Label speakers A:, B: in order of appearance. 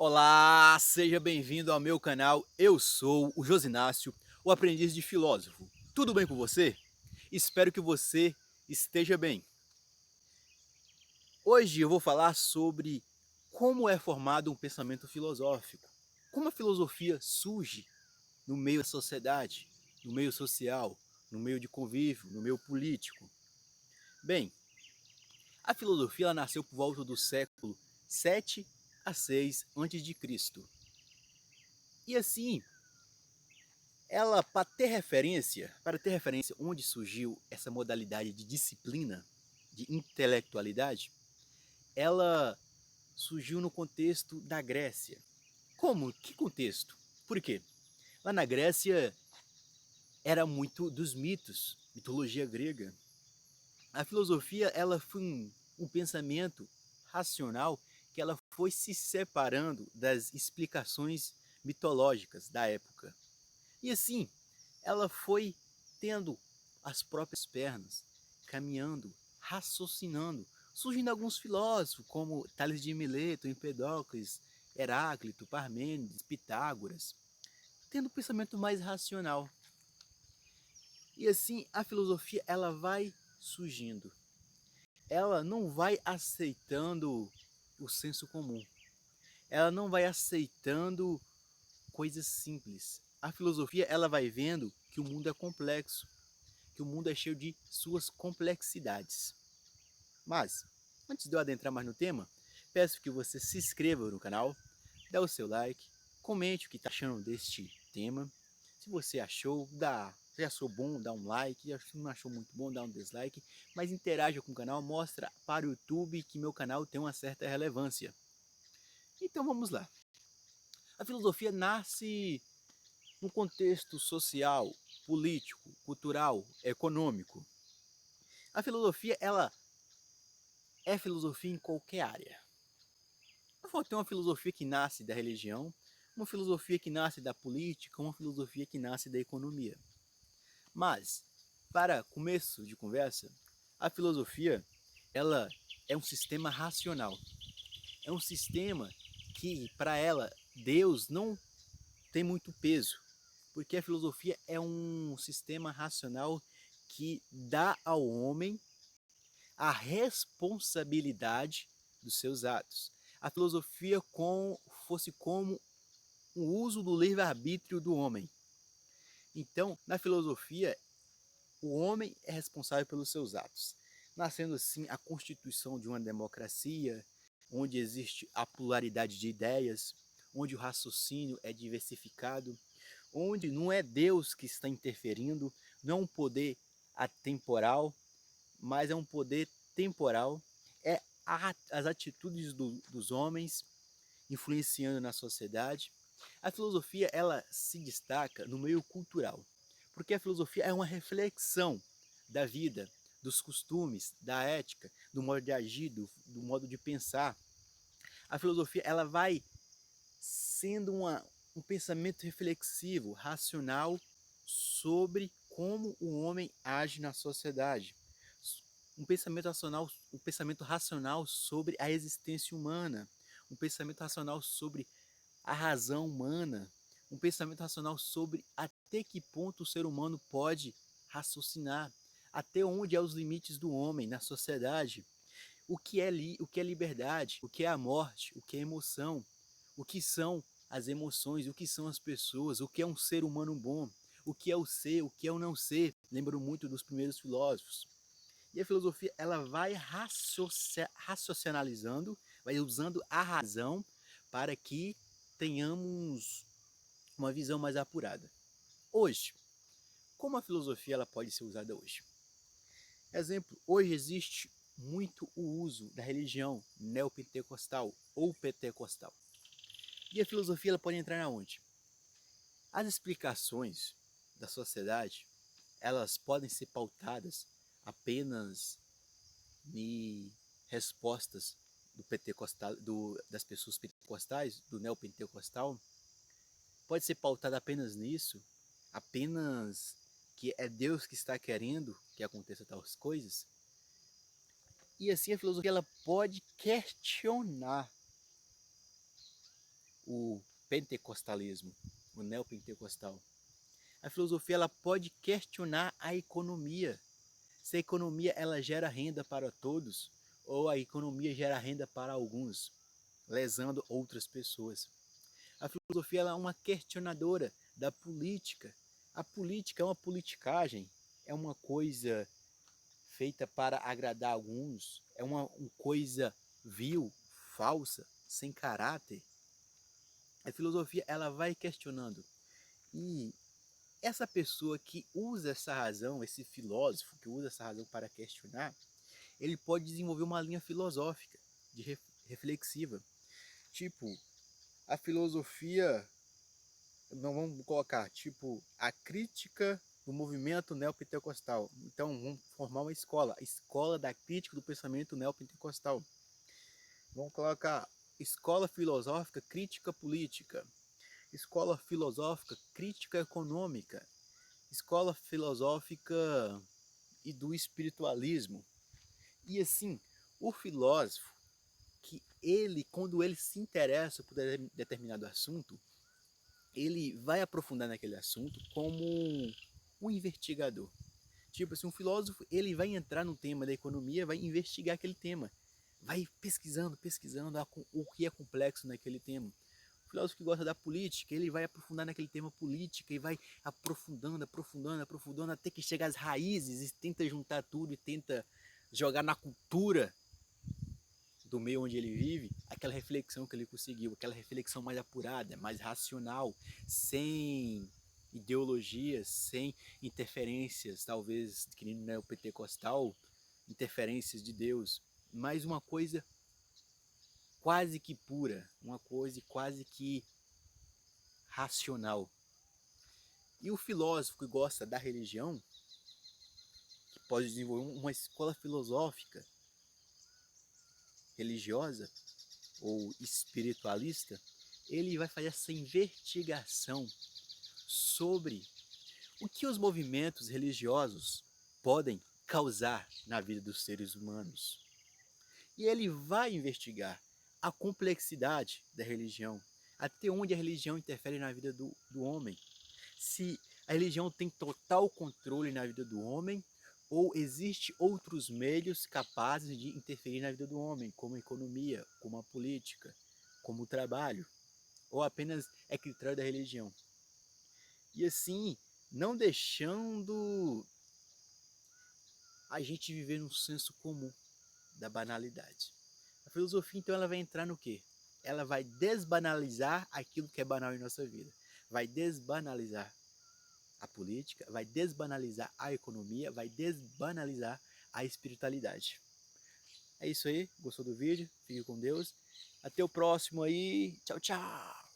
A: Olá, seja bem-vindo ao meu canal. Eu sou o Josinácio, o aprendiz de filósofo. Tudo bem com você? Espero que você esteja bem. Hoje eu vou falar sobre como é formado um pensamento filosófico, como a filosofia surge no meio da sociedade, no meio social, no meio de convívio, no meio político. Bem, a filosofia ela nasceu por volta do século 7 a 6 a.C. E assim, ela, para ter referência onde surgiu essa modalidade de disciplina, de intelectualidade, ela surgiu no contexto da Grécia. Como? Que contexto? Por quê? Lá na Grécia era muito dos mitos, mitologia grega. A filosofia ela foi um pensamento racional que ela foi se separando das explicações mitológicas da época. E assim, ela foi tendo as próprias pernas, caminhando, raciocinando, surgindo alguns filósofos como Tales de Mileto, Empedócles, Heráclito, Parmênides, Pitágoras, tendo um pensamento mais racional. E assim a filosofia ela vai surgindo. Ela não vai aceitando o senso comum. Ela não vai aceitando coisas simples. A filosofia ela vai vendo que o mundo é complexo, que o mundo é cheio de suas complexidades. Mas, antes de eu adentrar mais no tema, peço que você se inscreva no canal, dê o seu like, comente o que está achando deste tema. Se você achou, se achou bom, dá um like, se não achou muito bom, dá um dislike, mas interaja com o canal, mostra para o YouTube que meu canal tem uma certa relevância. Então vamos lá. A filosofia nasce num contexto social, político, cultural, econômico. A filosofia, ela é filosofia em qualquer área. Tem uma filosofia que nasce da religião, uma filosofia que nasce da política, uma filosofia que nasce da economia. Mas, para começo de conversa, a filosofia, ela é um sistema racional. É um sistema que, para ela, Deus não tem muito peso, porque a filosofia é um sistema racional que dá ao homem a responsabilidade dos seus atos. A filosofia fosse como o uso do livre-arbítrio do homem. Então, na filosofia, o homem é responsável pelos seus atos, nascendo assim a constituição de uma democracia, onde existe a pluralidade de ideias, onde o raciocínio é diversificado, onde não é Deus que está interferindo, não é um poder atemporal, mas é um poder temporal, é as atitudes dos homens influenciando na sociedade. A filosofia ela se destaca no meio cultural, porque a filosofia é uma reflexão da vida, dos costumes, da ética, do modo de agir, do modo de pensar. A filosofia ela vai sendo um pensamento reflexivo, racional sobre como o homem age na sociedade. Um pensamento racional sobre a existência humana, um pensamento racional sobre a razão humana, um pensamento racional sobre até que ponto o ser humano pode raciocinar, até onde é os limites do homem na sociedade, o que é liberdade, o que é a morte, o que é emoção, o que são as emoções, o que são as pessoas, o que é um ser humano bom, o que é o ser, o que é o não ser. Lembro muito dos primeiros filósofos. E a filosofia ela vai racionalizando, vai usando a razão para que tenhamos uma visão mais apurada. Hoje, como a filosofia ela pode ser usada hoje? Exemplo, hoje existe muito o uso da religião neopentecostal ou pentecostal. E a filosofia ela pode entrar aonde? As explicações da sociedade, elas podem ser pautadas apenas em respostas do pentecostal, das pessoas pentecostais, do neopentecostal, pode ser pautada apenas nisso, apenas que é Deus que está querendo que aconteça tais coisas. E assim a filosofia ela pode questionar o pentecostalismo, o neopentecostal. A filosofia ela pode questionar a economia. Se a economia ela gera renda para todos ou a economia gera renda para alguns, lesando outras pessoas. A filosofia ela é uma questionadora da política. A política é uma politicagem, é uma coisa feita para agradar alguns, é uma coisa vil, falsa, sem caráter. A filosofia ela vai questionando. E essa pessoa que usa essa razão, esse filósofo que usa essa razão para questionar, ele pode desenvolver uma linha filosófica, de reflexiva. Tipo, a filosofia, não vamos colocar, tipo, a crítica do movimento neopentecostal. Então, vamos formar uma escola, a escola da crítica do pensamento neopentecostal. Vamos colocar escola filosófica crítica política, escola filosófica crítica econômica, escola filosófica e do espiritualismo. E assim, o filósofo, que ele, quando ele se interessa por determinado assunto, ele vai aprofundar naquele assunto como um investigador. Tipo assim, um filósofo, ele vai entrar no tema da economia, vai investigar aquele tema, vai pesquisando o que é complexo naquele tema. O filósofo que gosta da política, ele vai aprofundar naquele tema política e vai aprofundando, até que chega às raízes e tenta juntar tudo e tenta jogar na cultura do meio onde ele vive, aquela reflexão que ele conseguiu, aquela reflexão mais apurada, mais racional, sem ideologias, sem interferências, talvez, que nem no neopentecostal, interferências de Deus, mas uma coisa quase que pura, uma coisa quase que racional. E o filósofo que gosta da religião, que pode desenvolver uma escola filosófica religiosa ou espiritualista, ele vai fazer essa investigação sobre o que os movimentos religiosos podem causar na vida dos seres humanos. E ele vai investigar a complexidade da religião, até onde a religião interfere na vida do homem. Se a religião tem total controle na vida do homem, ou existe outros meios capazes de interferir na vida do homem, como a economia, como a política, como o trabalho, ou apenas é critério da religião. E assim, não deixando a gente viver num senso comum da banalidade. A filosofia, então, ela vai entrar no quê? Ela vai desbanalizar aquilo que é banal em nossa vida. Vai desbanalizar a política, vai desbanalizar a economia, vai desbanalizar a espiritualidade. É isso aí, gostou do vídeo? Fique com Deus. Até o próximo aí. Tchau, tchau!